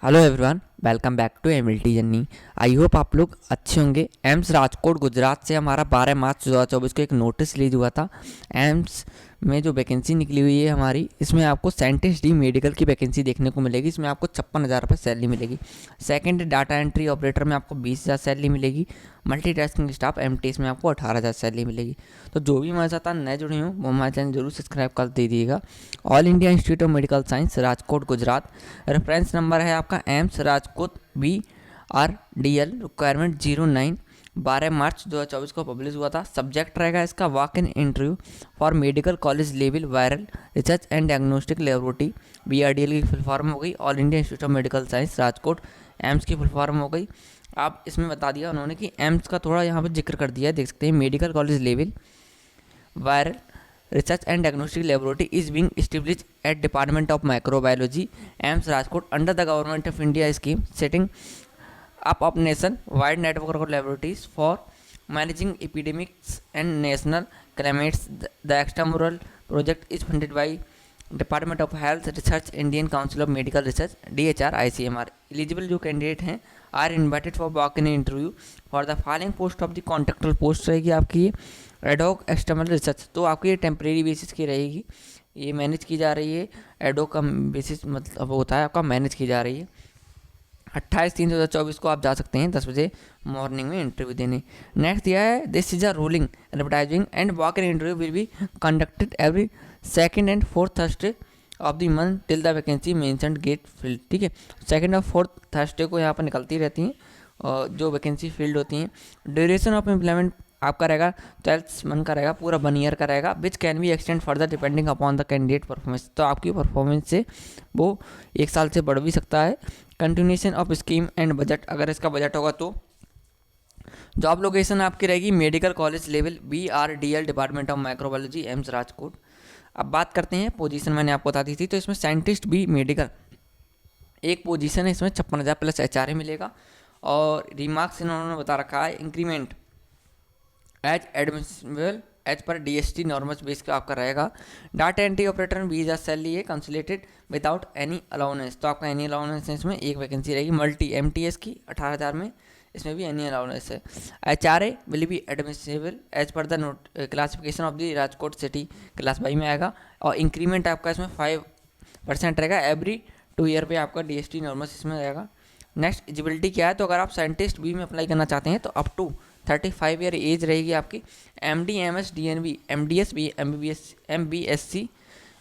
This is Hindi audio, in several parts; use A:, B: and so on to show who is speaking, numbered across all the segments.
A: Hello everyone, welcome back to MLT journey. I hope आप लोग अच्छे होंगे। एम्स राजकोट गुजरात से हमारा 12 मार्च 2024 को एक नोटिस रिलीज हुआ था। एम्स में जो वैकेंसी निकली हुई है हमारी, इसमें आपको साइंटिस्ट डी मेडिकल की वैकेंसी देखने को मिलेगी। इसमें आपको 56,000 रुपये सैलरी मिलेगी। सेकंड, डाटा एंट्री ऑपरेटर में आपको 20,000 सैलरी मिलेगी। मल्टीटास्किंग स्टाफ एमटीएस में आपको 18,000 सैलरी मिलेगी। तो जो भी हमारे साथ नए जुड़े हों वो हमारे चैनल जरूर सब्सक्राइब कर दीजिएगा। All India institute of medical science Rajkot Gujarat. Reference number है आपका एम्स राजकोट BRDL रिक्वायरमेंट 09। 12 मार्च 2024 को पब्लिश हुआ था। सब्जेक्ट रहेगा इसका walk in interview for medical college level viral research and diagnostic laboratory. BRDL की फुल फॉर्म हो गई all India institute of medical science Rajkot. AIIMS की फुल फॉर्म हो गई। आप इसमें बता दिया उन्होंने कि एम्स का थोड़ा यहाँ पर जिक्र कर दिया है, देख सकते हैं। Medical college level viral research and diagnostic laboratory is being established at Department of Microbiology, AIIMS Rajkot, under the Government of India scheme setting up of nation-wide network of laboratories for managing epidemics and national climates. The extramural project is funded by department of health research, Indian council of medical research, DHR ICMR। Eligible जो कैंडिडेट हैं are invited for walk in interview for the following post of the contractual post रहेगी आपकी एडोक एक्सटर्नल रिसर्च। तो आपकी ये टेम्प्रेरी बेसिस की रहेगी, ये मैनेज की जा रही है। एडोक का बेसिस मतलब होता है आपका मैनेज की जा रही है। 28/3/2024 को आप जा सकते हैं 10 बजे मॉर्निंग में इंटरव्यू देने। नेक्स्ट दिया है this is a ruling advertising and walk in interview will be conducted every second and fourth Thursday of the month till the vacancy mentioned get filled. ठीक है, सेकेंड और फोर्थ थर्सडे को यहाँ पर निकलती रहती हैं और जो वैकेंसी फील्ड होती हैं। ड्यूरेशन ऑफ एम्प्लॉयमेंट आपका रहेगा 12 मंथ का रहेगा, पूरा 1 ईयर का रहेगा, which can be extend further depending upon the candidate performance. तो आपकी परफॉर्मेंस से वो 1 साल से बढ़ भी सकता है। Continuation of scheme and budget, अगर इसका बजट होगा तो जॉब लोकेशन आपकी रहेगी medical college level BRDL department of microbiology AIIMS Rajkot. अब बात करते हैं पोजीशन, मैंने आपको बता दी थी। तो इसमें साइंटिस्ट बी मेडिकल एक पोजीशन है, इसमें 56,000 प्लस HRA मिलेगा। और रिमार्क्स इन्होंने बता रखा है increment as admissible as per DST normal base का आपका रहेगा। डाटा एंट्री ऑपरेटर में 20,000 सैलरी है कंसुलेटेड विदाउट एनी अलाउंस। तो आपका एनी अलाउंस है, इसमें एक वैकेंसी रहेगी। मल्टी MTS की 18,000 में, इसमें भी एनी अलाउंस है। HRA will be admissible as per the note classification of the Rajkot city, class Y में आएगा। और इंक्रीमेंट आपका इसमें 5% रहेगा एवरी 2 ईयर पे आपका DST नॉर्मल इसमें रहेगा। नेक्स्ट एलिजिबिलिटी क्या है, तो अगर आप साइंटिस्ट बी में अप्लाई करना चाहते हैं तो अप टू 35 ईयर एज रहेगी आपकी। MD MS DNB MDS भी MBBS MBSC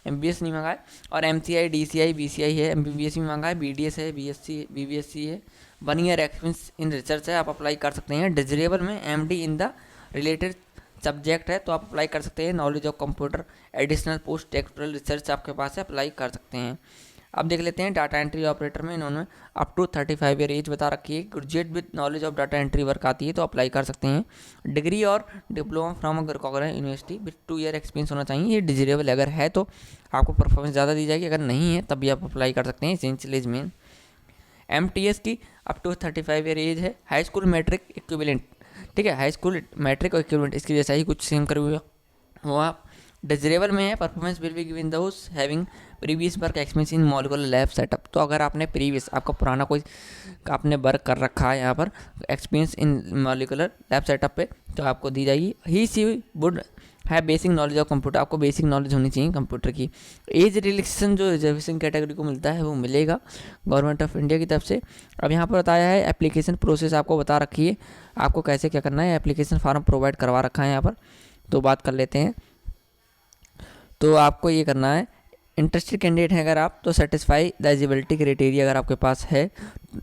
A: MBBS नहीं मांगा है। और MCI DCI BCI है, MBBS भी मांगा है, BDS है, BSc BBSc है। 1 ईयर एक्सपीरियंस इन रिसर्च है, आप अप्लाई कर सकते हैं। डिजरेबल में MD in the related subject है, तो आप अप्लाई कर सकते हैं। Knowledge of computer additional post doctoral research आपके पास है, अप्लाई कर सकते हैं। अब देख लेते हैं डाटा एंट्री ऑपरेटर में इन्होंने अप टू 35 ईयर एज बता रखी है। Graduate with knowledge of data entry work आती है तो अप्लाई कर सकते हैं। डिग्री और diploma from recognised university with 2 year experience होना चाहिए। ये डिजरेबल अगर है तो आपको परफॉर्मेंस ज़्यादा दी जाएगी, अगर नहीं है तब भी आप अप्लाई कर सकते हैं। एसेंशियल एज मेन MTS की अप टू 35 ईयर एज है। हाई स्कूल मैट्रिक इक्विवेलेंट, ठीक है, हाई स्कूल मैट्रिक और इक्विवेलेंट इसकी जैसा ही कुछ सेम करे हुए वो आप डिजरेबल में है। Performance will be given those having previous work experience in molecular lab setup. तो अगर आपने प्रीवियस आपका पुराना कोई आपने वर्क कर रखा है यहाँ पर experience in molecular lab setup पे, तो आपको दी जाएगी। ही सी वुड है बेसिक नॉलेज ऑफ कंप्यूटर, आपको बेसिक नॉलेज होनी चाहिए कंप्यूटर की। एज रिलैक्सेशन जो रिजर्वेशन कैटेगरी को मिलता है वो मिलेगा गवर्नमेंट ऑफ इंडिया की तरफ से। अब यहाँ पर बताया है एप्लीकेशन प्रोसेस आपको बता रखी है, आपको कैसे क्या करना है। एप्लीकेशन फॉर्म प्रोवाइड करवा रखा है यहाँ पर, तो बात कर लेते हैं। तो आपको ये करना है, इंटरेस्टेड कैंडिडेट है अगर आप तो सेटिस्फाई द एलिजिबिलिटी क्राइटेरिया अगर आपके पास है।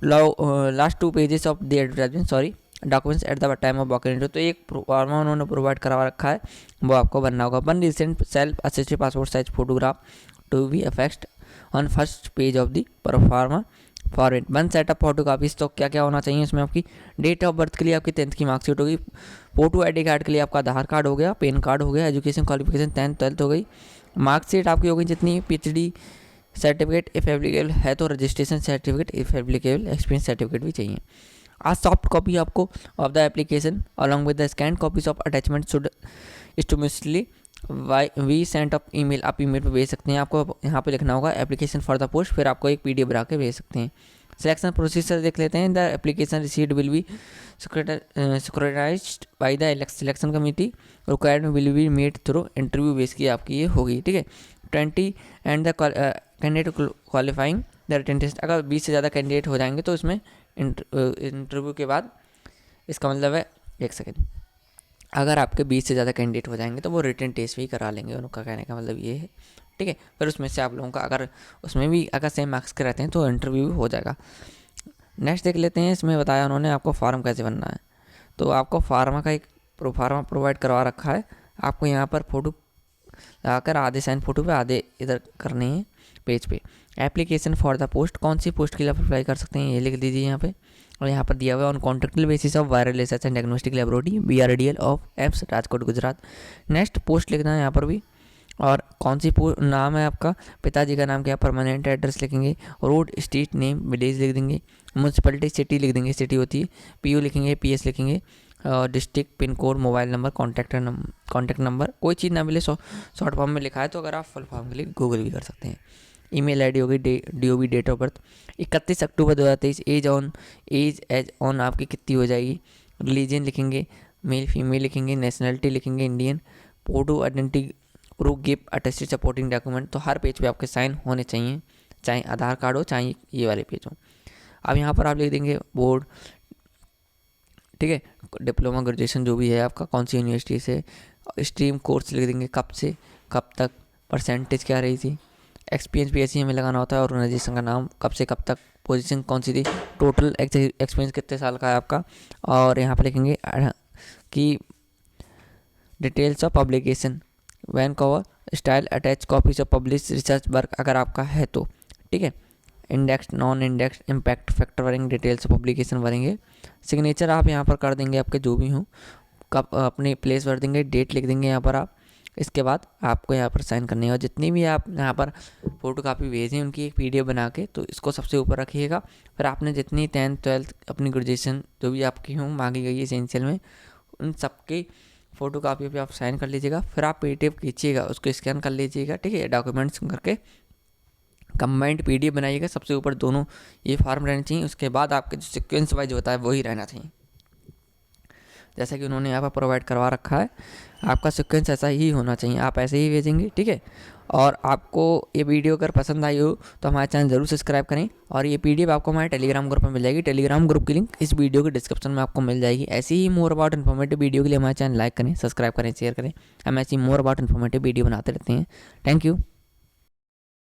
A: Last 2 pages of the advertisement sorry documents at the time of walk in interview. तो एक फॉर्मा उन्होंने प्रोवाइड करवा रखा है, वो आपको बनना होगा। 1 recent self assisted passport size photograph to be affixed on first page of the proforma format. 1 set of photo copies. तो क्या क्या होना चाहिए इसमें, आपकी डेट ऑफ बर्थ के लिए आपकी 10th की मार्कशीट होगी। फोटो ID कार्ड के लिए आपका आधार कार्ड हो गया, पैन कार्ड हो गया, एजुकेशन क्वालिफिकेशन 10th 12th हो गई। मार्कशीट आपकी हो गई जितनी, PhD सर्टिफिकेट इफ एप्लीकेबल है तो registration certificate if applicable, experience certificate भी चाहिए। आज सॉफ्ट कॉपी आपको of the application along with the scan copies of attachment should स्टूमिसली वी सेंट ऑफ ईमेल। आप ईमेल पे भेज सकते हैं। आपको यहाँ पे लिखना होगा एप्लीकेशन फॉर द पोस्ट, फिर आपको एक PDF बना के भेज सकते हैं। सिलेक्शन प्रोसीजर देख लेते हैं। The application received will be scrutinised by the selection committee, required will be made through interview base की आपकी ये होगी, ठीक है। 20 and the candidate qualifying the written test, अगर 20 से ज़्यादा कैंडिडेट हो जाएंगे तो इसमें इंटरव्यू के बाद, इसका मतलब है, एक सेकेंड, अगर आपके 20 से ज़्यादा कैंडिडेट हो जाएंगे तो वो रिटन टेस्ट भी करा लेंगे, उनका कहने का मतलब ये है, ठीक है। फिर उसमें से आप लोगों का अगर उसमें भी अगर सेम मार्क्स के रहते हैं तो इंटरव्यू भी हो जाएगा। नेक्स्ट देख लेते हैं, इसमें बताया उन्होंने आपको फॉर्म कैसे बनना है। तो आपको फार्मा का एक फार्मा प्रोवाइड करवा रखा है, आपको यहाँ पर फ़ोटो लगाकर आधे साइन फ़ोटो पे आधे इधर करने हैं पेज पे। एप्लीकेशन फॉर द पोस्ट, कौन सी पोस्ट के लिए आप अप्लाई कर सकते हैं ये लिख दीजिए यहाँ पे, और यहाँ पर दिया हुआ है on contractual basis of viral research and diagnostic laboratory BRDL of AIIMS Rajkot Gujarat. Next post लिखना है यहाँ पर भी, और कौन सी नाम है आपका, पिताजी का नाम क्या, परमानेंट एड्रेस लिखेंगे, रोड स्ट्रीट नेम विलेज लिख देंगे, म्यूनसिपलिटी सिटी लिख देंगे, सिटी होती है, PO लिखेंगे, PS लिखेंगे, district, pin code, mobile number, contact number. कोई चीज़ ना मिले शॉर्ट फॉर्म में लिखा है तो अगर आप फुल फॉर्म के लिए गूगल भी कर सकते हैं। ईमेल ID होगी, DOB date of birth 31 October 2023, age as on आपकी कितनी हो जाएगी, रिलीजन लिखेंगे, मेल फीमेल लिखेंगे, नेशनलिटी लिखेंगे Indian, photo identity proof gift attested supporting document. तो हर पेज पे आपके साइन होने चाहिए, चाहे आधार कार्ड हो चाहे ये वाले पेज हो। अब यहाँ पर आप लिख देंगे बोर्ड, ठीक है, डिप्लोमा ग्रेजुएशन जो भी है आपका, कौन सी यूनिवर्सिटी से, स्ट्रीम कोर्स लिख देंगे, कब से कब तक, परसेंटेज क्या रही थी, एक्सपीरियंस भी ऐसे ही हमें लगाना होता है, ऑर्गेनाइजेशन का नाम, कब से कब तक, पोजीशन कौन सी थी, टोटल एक्सपीरियंस कितने साल का है आपका, और यहाँ पर लिखेंगे कि details of publication, Vancouver style, attach copies of publish research work अगर आपका है तो, ठीक है। Index, non index, impact factor भरेंगे, डिटेल्स ऑफ पब्लिकेशन भरेंगे, सिग्नेचर आप यहाँ पर कर देंगे आपके जो भी हों, कब अपनी प्लेस भर देंगे, डेट लिख देंगे यहाँ पर आप। इसके बाद आपको यहाँ पर साइन करनी है, और जितनी भी आप यहाँ पर फ़ोटो कापी भेजें उनकी एक PDF बना के तो इसको सबसे ऊपर रखिएगा। फिर आपने जितनी 10th 12th अपनी ग्रेजुएशन जो भी आपकी हों मांगी गई है एसेंशियल में, उन सबकी फ़ोटो कापी पे आप साइन कर लीजिएगा। फिर आप PDF खींचिएगा, उसको स्कैन कर लीजिएगा, ठीक है, डॉक्यूमेंट्स करके कंबाइंड PDF बनाइएगा, सबसे ऊपर दोनों ये फॉर्म रहने चाहिए। उसके बाद आपके जो सिक्वेंस वाइज होता है वही रहना चाहिए, जैसा कि उन्होंने यहाँ पर प्रोवाइड करवा रखा है, आपका सीक्वेंस ऐसा ही होना चाहिए, आप ऐसे ही भेजेंगे, ठीक है। और आपको ये वीडियो अगर पसंद आई हो तो हमारे चैनल ज़रूर सब्सक्राइब करें, और ये PDF आपको हमारे टेलीग्राम ग्रुप में मिल जाएगी। टेलीग्राम ग्रुप की लिंक इस वीडियो के डिस्क्रिप्शन में आपको मिल जाएगी। ऐसी ही मोर अबाउट इन्फॉर्मेटिव वीडियो के लिए हमारे चैनल लाइक करें, सब्सक्राइब करें, शेयर करें। हम ऐसी मोर अबाउट इन्फॉर्मेटिव वीडियो बनाते रहते हैं। Thank you.